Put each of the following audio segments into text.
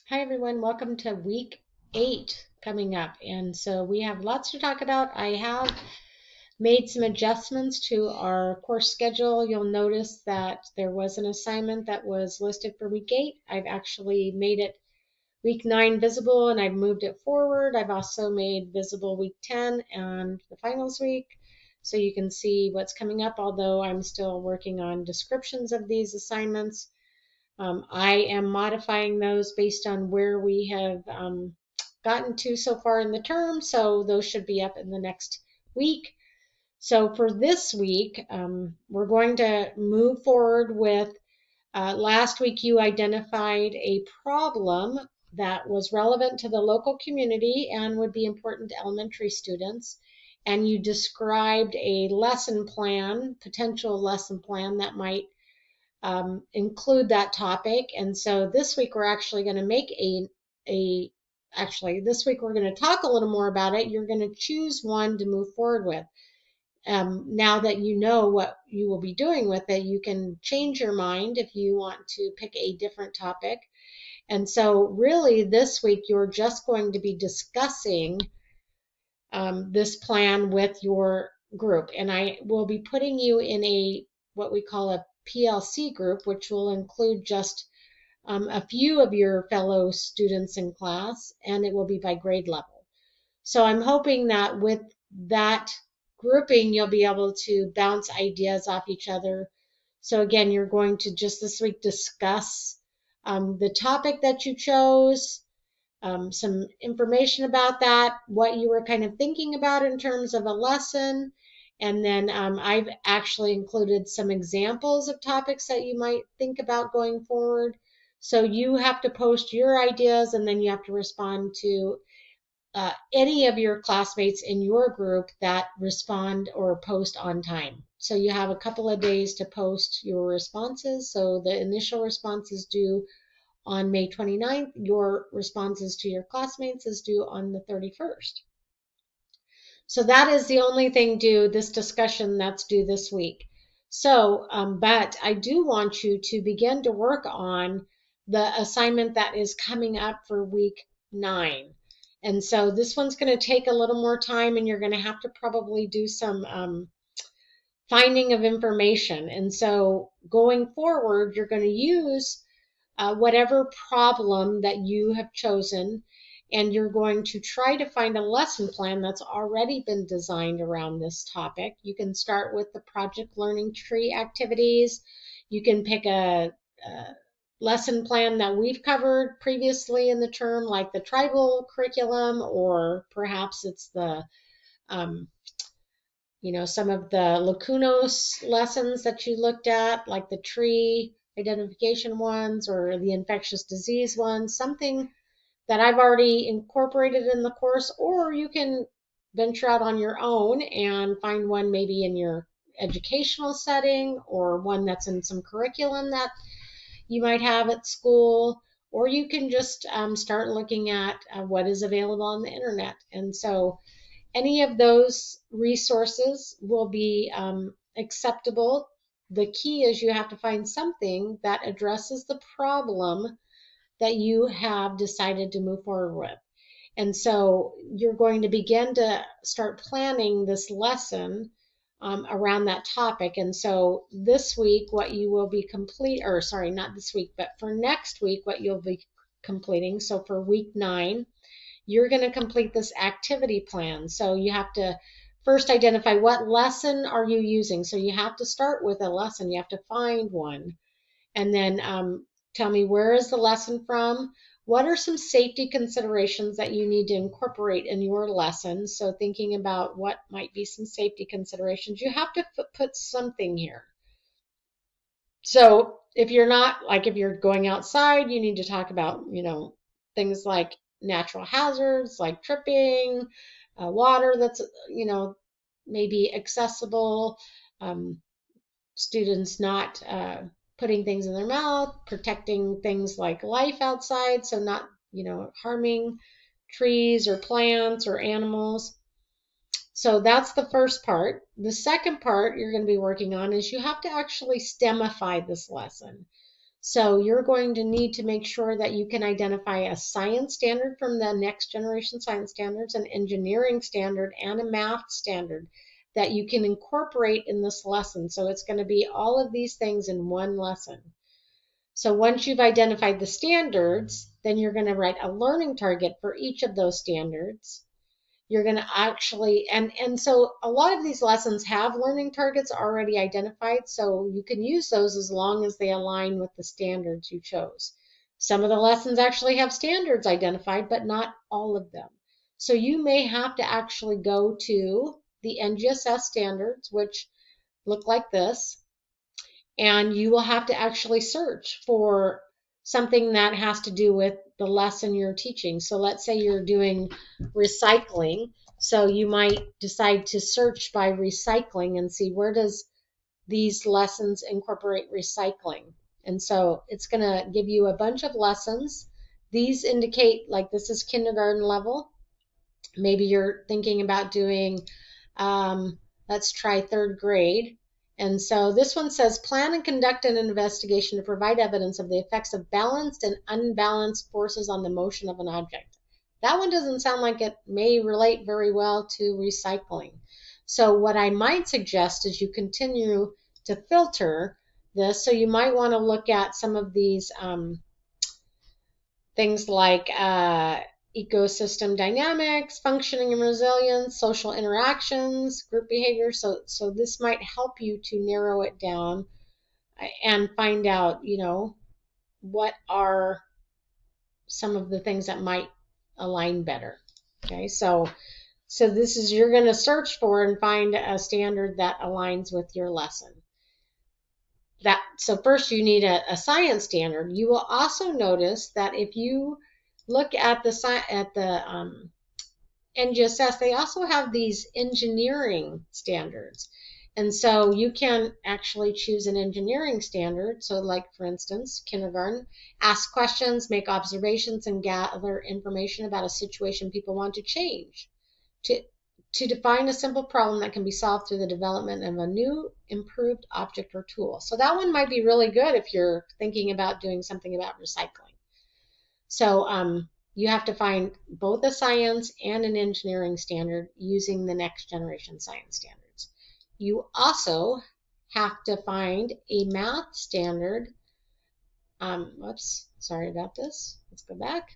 Hi everyone, welcome to week 8 coming up. And so we have lots to talk about. I have made some adjustments to our course schedule. You'll notice that there was an assignment that was listed for week 8. I've actually made it week 9 visible and I've moved it forward. I've also made visible week 10 and the finals week, so you can see what's coming up, although I'm still working on descriptions of these assignments. I am modifying those based on where we have gotten to so far in the term, so those should be up in the next week. So for this week, we're going to move forward with last week you identified a problem that was relevant to the local community and would be important to elementary students. And you described a lesson plan, potential lesson plan that might include that topic. And so this week we're actually going to make this week we're going to talk a little more about it. You're going to choose one to move forward with. Now that you know what you will be doing with it, you can change your mind if you want to pick a different topic. And so really this week you're just going to be discussing this plan with your group. And I will be putting you in what we call a PLC group, which will include just a few of your fellow students in class, and it will be by grade level. So I'm hoping that with that grouping, you'll be able to bounce ideas off each other. So again, you're going to just this week discuss the topic that you chose, some information about that, what you were kind of thinking about in terms of a lesson. And then I've actually included some examples of topics that you might think about going forward. So you have to post your ideas and then you have to respond to any of your classmates in your group that respond or post on time. So you have a couple of days to post your responses. So the initial response is due on May 29th. Your responses to your classmates is due on the 31st. So that is the only thing due, this discussion that's due this week. So, but I do want you to begin to work on the assignment that is coming up for week 9. And so this one's going to take a little more time and you're going to have to probably do some finding of information. And so going forward, you're going to use whatever problem that you have chosen, and you're going to try to find a lesson plan that's already been designed around this topic. You can start with the project learning tree activities. You can pick a lesson plan that we've covered previously in the term, like the tribal curriculum, or perhaps it's the some of the Lacunos lessons that you looked at, like the tree identification ones or the infectious disease ones, something that I've already incorporated in the course, or you can venture out on your own and find one maybe in your educational setting or one that's in some curriculum that you might have at school, or you can just start looking at what is available on the internet. And so any of those resources will be acceptable. The key is you have to find something that addresses the problem that you have decided to move forward with. And so you're going to begin to start planning this lesson around that topic. And so this week, what you will be not this week, but for next week, what you'll be completing. So for week 9, you're going to complete this activity plan. So you have to first identify what lesson are you using. So you have to start with a lesson. You have to find one. And then tell me, where is the lesson from? What are some safety considerations that you need to incorporate in your lesson? So thinking about what might be some safety considerations, you have to put something here. So if you're going outside, you need to talk about, things like natural hazards like tripping, water that's, maybe accessible, students not putting things in their mouth, protecting things like life outside, so not, harming trees or plants or animals. So that's the first part. The second part you're going to be working on is you have to actually STEMify this lesson. So you're going to need to make sure that you can identify a science standard from the next generation science standards, an engineering standard, and a math standard that you can incorporate in this lesson. So it's going to be all of these things in one lesson. So once you've identified the standards, then you're going to write a learning target for each of those standards. You're going to actually, and so a lot of these lessons have learning targets already identified, so you can use those as long as they align with the standards you chose. Some of the lessons actually have standards identified, but not all of them. So you may have to actually go to the NGSS standards, which look like this, and you will have to actually search for something that has to do with the lesson you're teaching. So let's say you're doing recycling. So you might decide to search by recycling and see where does these lessons incorporate recycling. And so it's going to give you a bunch of lessons. These indicate like this is kindergarten level. Maybe you're thinking about doing, let's try third grade. And so this one says, plan and conduct an investigation to provide evidence of the effects of balanced and unbalanced forces on the motion of an object. That one doesn't sound like it may relate very well to recycling. So what I might suggest is you continue to filter this. So you might want to look at some of these things like ecosystem dynamics, functioning and resilience, social interactions, group behavior. So this might help you to narrow it down and find out, what are some of the things that might align better. Okay, so this is, you're going to search for and find a standard that aligns with your lesson. So first you need a science standard. You will also notice that if you look at the NGSS, they also have these engineering standards. And so you can actually choose an engineering standard. So like, for instance, kindergarten, ask questions, make observations, and gather information about a situation people want to change. To define a simple problem that can be solved through the development of a new, improved object or tool. So that one might be really good if you're thinking about doing something about recycling. So you have to find both a science and an engineering standard using the next generation science standards. You also have to find a math standard. Whoops, sorry about this. Let's go back.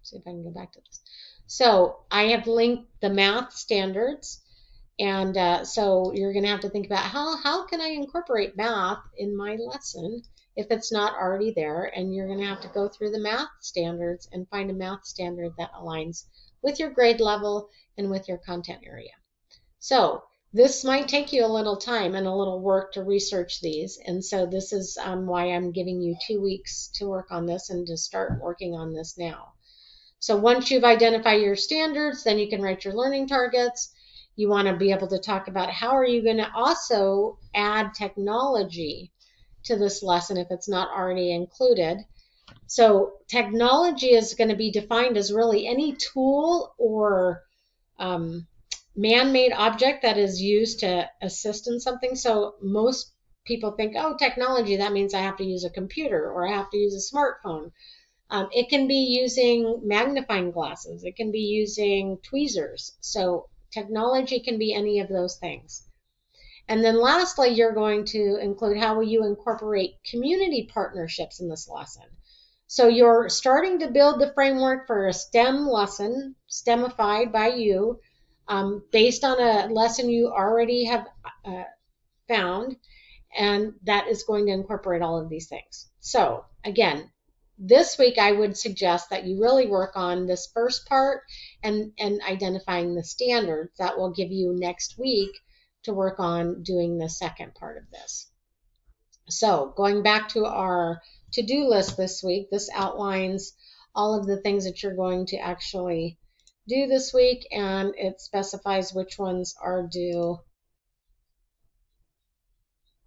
See if I can go back to this. So I have linked the math standards, and so you're going to have to think about how can I incorporate math in my lesson if it's not already there, and you're going to have to go through the math standards and find a math standard that aligns with your grade level and with your content area. So this might take you a little time and a little work to research these, and so this is why I'm giving you 2 weeks to work on this and to start working on this now. So once you've identified your standards, then you can write your learning targets. You want to be able to talk about how are you going to also add technology to this lesson if it's not already included. So technology is going to be defined as really any tool or man-made object that is used to assist in something. So most people think, oh, technology, that means I have to use a computer or I have to use a smartphone. It can be using magnifying glasses. It can be using tweezers. So technology can be any of those things. And then lastly, you're going to include how will you incorporate community partnerships in this lesson. So you're starting to build the framework for a STEM lesson, STEMified by you, based on a lesson you already have found, and that is going to incorporate all of these things. So again, this week I would suggest that you really work on this first part and identifying the standards. That will give you next week to work on doing the second part of this. So going back to our to-do list this week, this outlines all of the things that you're going to actually do this week, and it specifies which ones are due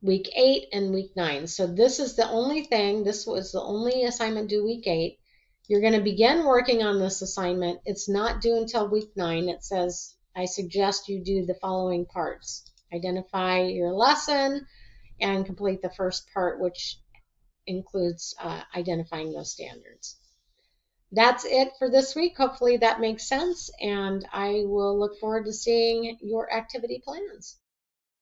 week 8 and week 9. So this is the only thing, this was the only assignment due week 8. You're going to begin working on this assignment. It's not due until week 9. It says, I suggest you do the following parts. Identify your lesson and complete the first part, which includes identifying those standards. That's it for this week. Hopefully that makes sense, and I will look forward to seeing your activity plans.